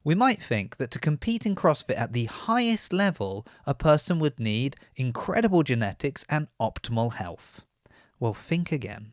We might think that to compete in CrossFit at the highest level, a person would need incredible genetics and optimal health. Well, think again.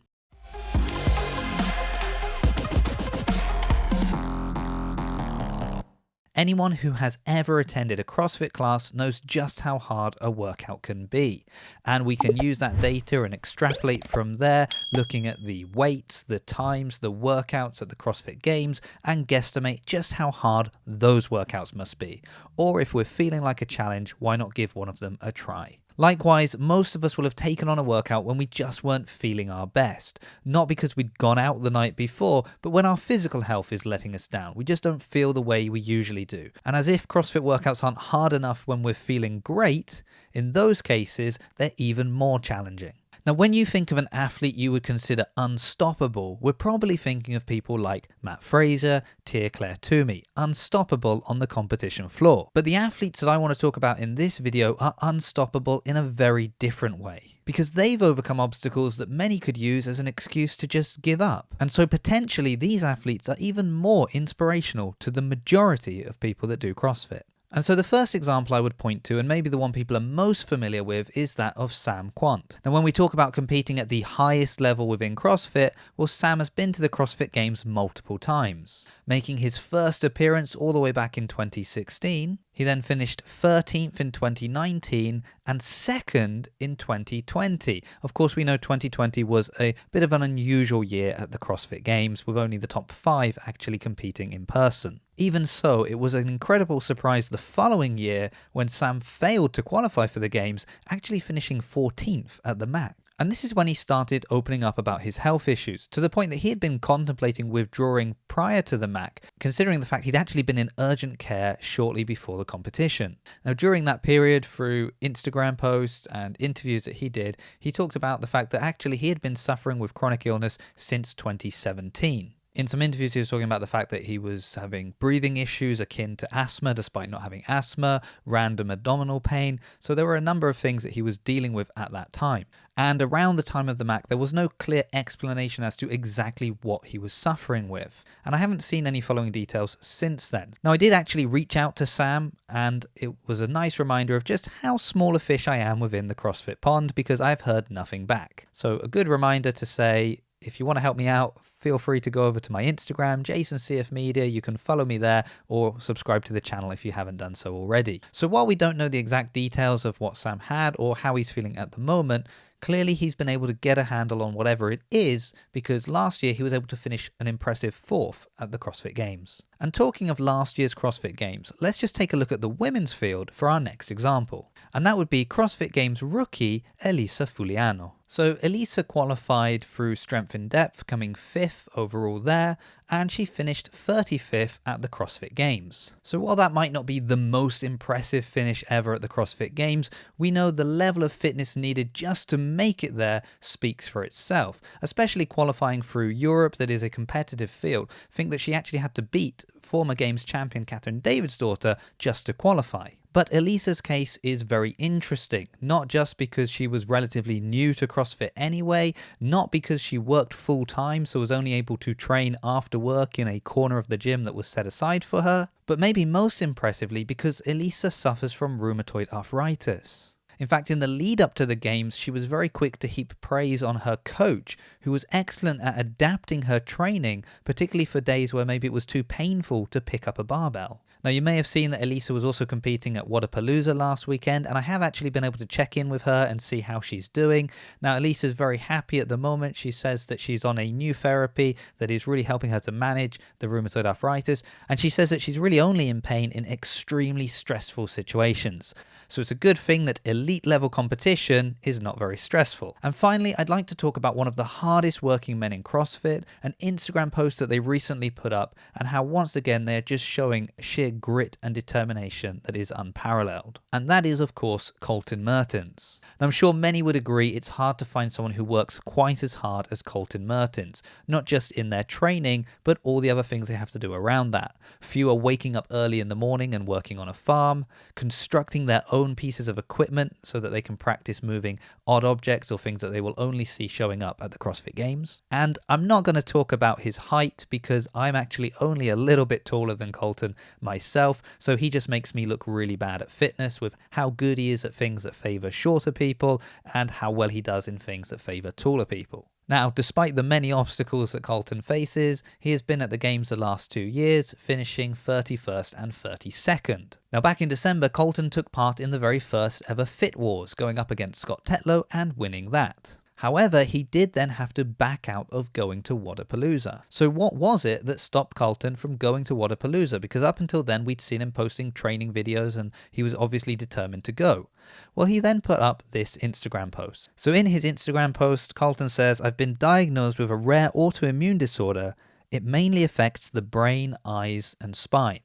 Anyone who has ever attended a CrossFit class knows just how hard a workout can be. And we can use that data and extrapolate from there, looking at the weights, the times, the workouts at the CrossFit Games, and guesstimate just how hard those workouts must be. Or if we're feeling like a challenge, why not give one of them a try? Likewise, most of us will have taken on a workout when we just weren't feeling our best. Not because we'd gone out the night before, but when our physical health is letting us down. We just don't feel the way we usually do. And as if CrossFit workouts aren't hard enough when we're feeling great, in those cases, they're even more challenging. Now, when you think of an athlete you would consider unstoppable, we're probably thinking of people like Mat Fraser, Tia Toomey, unstoppable on the competition floor. But the athletes that I want to talk about in this video are unstoppable in a very different way, because they've overcome obstacles that many could use as an excuse to just give up. And so potentially these athletes are even more inspirational to the majority of people that do CrossFit. And so the first example I would point to, and maybe the one people are most familiar with, is that of Sam Kwant. Now, when we talk about competing at the highest level within CrossFit, well, Sam has been to the CrossFit Games multiple times, making his first appearance all the way back in 2016. He then finished 13th in 2019 and 2nd in 2020. Of course, we know 2020 was a bit of an unusual year at the CrossFit Games, with only the top 5 actually competing in person. Even so, it was an incredible surprise the following year when Sam failed to qualify for the Games, actually finishing 14th at the MAC. And this is when he started opening up about his health issues, to the point that he had been contemplating withdrawing prior to the MAC, considering the fact he'd actually been in urgent care shortly before the competition. Now, during that period, through Instagram posts and interviews that he did, he talked about the fact that actually he had been suffering with chronic illness since 2017. In some interviews, he was talking about the fact that he was having breathing issues akin to asthma, despite not having asthma, random abdominal pain. So there were a number of things that he was dealing with at that time. And around the time of the MAC, there was no clear explanation as to exactly what he was suffering with. And I haven't seen any following details since then. Now, I did actually reach out to Sam, and it was a nice reminder of just how small a fish I am within the CrossFit pond, because I've heard nothing back. So a good reminder to say, if you want to help me out, feel free to go over to my Instagram, JasonCF Media. You can follow me there or subscribe to the channel if you haven't done so already. So while we don't know the exact details of what Sam had or how he's feeling at the moment, clearly he's been able to get a handle on whatever it is, because last year he was able to finish an impressive 4th at the CrossFit Games. And talking of last year's CrossFit Games, let's just take a look at the women's field for our next example. And that would be CrossFit Games rookie Elisa Fuliano. So Elisa qualified through Strength in Depth, coming 5th overall there, and she finished 35th at the CrossFit Games. So while that might not be the most impressive finish ever at the CrossFit Games, we know the level of fitness needed just to make it there speaks for itself, especially qualifying through Europe, that is a competitive field. Think that she actually had to beat former Games champion Catherine Davidsdottir just to qualify. But Elisa's case is very interesting, not just because she was relatively new to CrossFit anyway, not because she worked full time so was only able to train after work in a corner of the gym that was set aside for her, but maybe most impressively because Elisa suffers from rheumatoid arthritis. In fact, in the lead up to the Games, she was very quick to heap praise on her coach, who was excellent at adapting her training, particularly for days where maybe it was too painful to pick up a barbell. Now, you may have seen that Elisa was also competing at Wodapalooza last weekend, and I have actually been able to check in with her and see how she's doing. Now, Elisa's very happy at the moment. She says that she's on a new therapy that is really helping her to manage the rheumatoid arthritis, and she says that she's really only in pain in extremely stressful situations. So it's a good thing that elite level competition is not very stressful. And finally, I'd like to talk about one of the hardest working men in CrossFit, an Instagram post that they recently put up, and how once again they're just showing sheer grit and determination that is unparalleled. And that is, of course, Colton Mertens. And I'm sure many would agree it's hard to find someone who works quite as hard as Colton Mertens, not just in their training, but all the other things they have to do around that. Few are waking up early in the morning and working on a farm, constructing their own pieces of equipment so that they can practice moving odd objects or things that they will only see showing up at the CrossFit Games. And I'm not going to talk about his height because I'm actually only a little bit taller than Colton myself. myself, so he just makes me look really bad at fitness with how good he is at things that favor shorter people and how well he does in things that favor taller people. Now, despite the many obstacles that Colton faces, he has been at the Games the last 2 years, finishing 31st and 32nd. Now, back in December, Colton took part in the very first ever Fit Wars, going up against Scott Tetlow and winning that. However, he did then have to back out of going to Wodapalooza. So what was it that stopped Colton from going to Wodapalooza? Because up until then, we'd seen him posting training videos and he was obviously determined to go. Well, he then put up this Instagram post. So in his Instagram post, Colton says, "I've been diagnosed with a rare autoimmune disorder. It mainly affects the brain, eyes, and spine."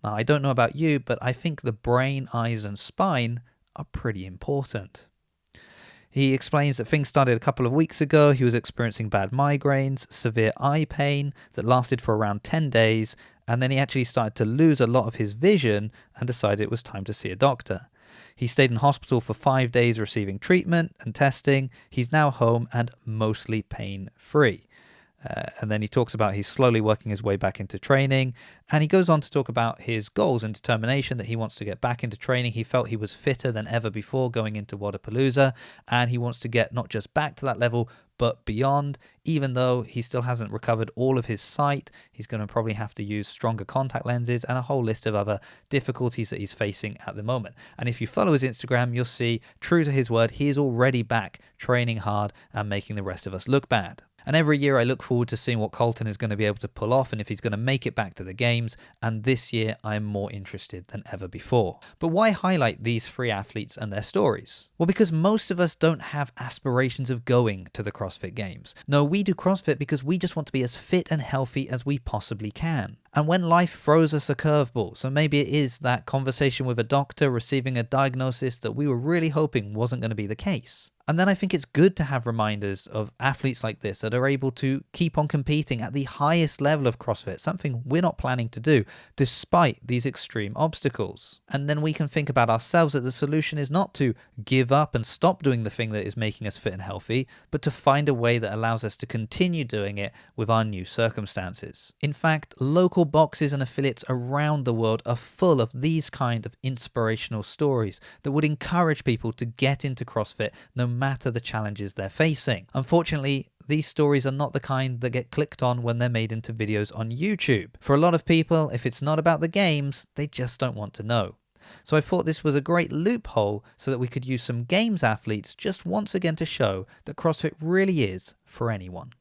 Now, I don't know about you, but I think the brain, eyes, and spine are pretty important. He explains that things started a couple of weeks ago. He was experiencing bad migraines, severe eye pain that lasted for around 10 days, and then he actually started to lose a lot of his vision and decided it was time to see a doctor. He stayed in hospital for 5 days receiving treatment and testing. He's now home and mostly pain-free. And then he talks about he's slowly working his way back into training, and he goes on to talk about his goals and determination that he wants to get back into training. He felt he was fitter than ever before going into Wodapalooza, and he wants to get not just back to that level but beyond. Even though he still hasn't recovered all of his sight, he's going to probably have to use stronger contact lenses and a whole list of other difficulties that he's facing at the moment. And if you follow his Instagram, you'll see, true to his word, he is already back training hard and making the rest of us look bad. And every year I look forward to seeing what Colton is going to be able to pull off and if he's going to make it back to the Games, and this year I'm more interested than ever before. But why highlight these 3 athletes and their stories? Well, because most of us don't have aspirations of going to the CrossFit Games. No, we do CrossFit because we just want to be as fit and healthy as we possibly can. And when life throws us a curveball, so maybe it is that conversation with a doctor receiving a diagnosis that we were really hoping wasn't going to be the case. And then I think it's good to have reminders of athletes like this that are able to keep on competing at the highest level of CrossFit, something we're not planning to do, despite these extreme obstacles. And then we can think about ourselves that the solution is not to give up and stop doing the thing that is making us fit and healthy, but to find a way that allows us to continue doing it with our new circumstances. In fact, local boxes and affiliates around the world are full of these kind of inspirational stories that would encourage people to get into CrossFit no matter the challenges they're facing. Unfortunately, these stories are not the kind that get clicked on when they're made into videos on YouTube. For a lot of people, if it's not about the Games, they just don't want to know. So I thought this was a great loophole so that we could use some Games athletes just once again to show that CrossFit really is for anyone.